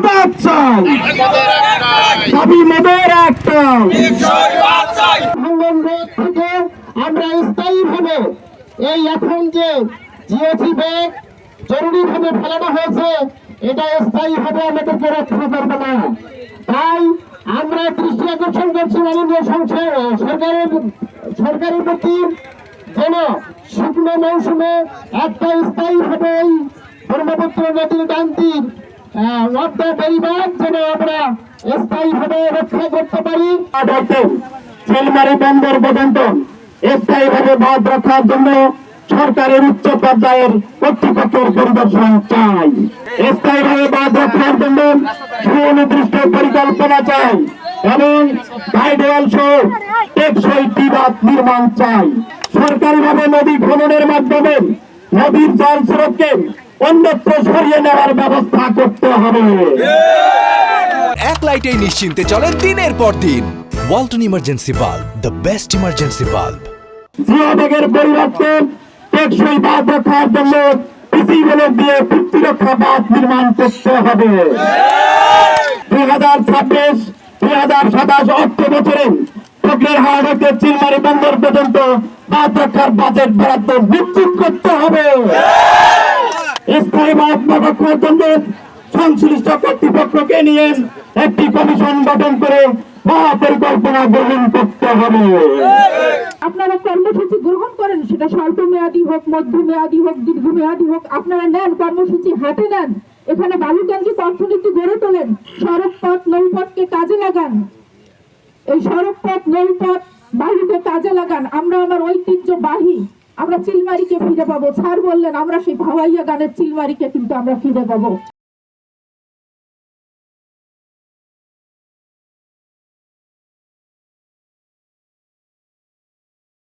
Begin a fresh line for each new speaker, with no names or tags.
বাদ চাই, দাবি মোদের একটাই। ভাঙন রোধ থেকে আমরা স্থায়ীভাবে এই এখন যে জিওসি ব্যাগ জরুরিভাবে ফেলানো হয়েছে, এটা স্থায়ীভাবে আমাদেরকে রক্ষা করবে না। তাই আমরা দৃষ্টি আকর্ষণ করছি মাননীয় সরকারের প্রতি, যেন শুকনো মৌসুমে একটা স্থায়ীভাবে এই ব্রহ্মপুত্র নদীর ডানটির ওয়ার্ডা পরিবার যেন আমরা স্থায়ীভাবে রক্ষা করতে পারি। চিলমারি বন্দর পর্যন্ত স্থায়ীভাবে বাঁধ রক্ষার জন্য সরকারের উচ্চ পর্যায়ের কর্তৃপক্ষের পরিদর্শন চাই। স্থায়ীভাবে বাঁধ রক্ষার জন্য সুনির্দিষ্ট পরিকল্পনা চাই এবং গাইডওয়াল সহ টেকসই বিবাদ নির্মাণ চাই। সরকারিভাবে নদী খননের মাধ্যমে নদীর জল স্রোতকে অন্যত্র সরিয়ে নেওয়ার ব্যবস্থা করতে হবে।
এক লাইটেই নিশ্চিন্তে চলে দিনের পর দিন। Walton emergency bulb, the best emergency bulb.
জিওব্যাগের পরিবর্তে টেকসই বাঁধ রক্ষার জন্য পিসিবিএল দিয়ে প্রতিরক্ষা বাঁধ নির্মাণ করতে হবে। 2026-2027 অর্থ বছরে ফকিরহাট হতে চিলমারি বন্দর পর্যন্ত বাঁধ রক্ষার বাজেট বরাদ্দ নিশ্চিত করতে হবে। স্থায়ী বাঁধ রক্ষার জন্য সংশ্লিষ্ট কর্তৃপক্ষকে নিয়ে একটি কমিশন গঠন করে মহাপরিকল্পনা গ্রহণ করতে হবে।
আপনারা কর্মসূচি গ্রহণ করেন, সেটা স্বল্প মেয়াদী হোক, মধ্যমেয়াদী হোক, দীর্ঘমেয়াদী হোক, আপনারা নেন কর্মসূচি, হাতে নেন। এখানে বালুকেন্দ্রিক অর্থনীতি গড়ে তোলেন, সড়ক পথ নৌপথকে কাজে লাগান। এই সড়ক পথ নৌপথ বালুকে কাজে লাগান। আমরা আমার ঐতিহ্যবাহী আমরা চিলমারিকে ফিরে পাবো। স্যার বললেন আমরা সেই ভাওয়াইয়া গানের চিলমারিকে কিন্তু আমরা ফিরে পাবো।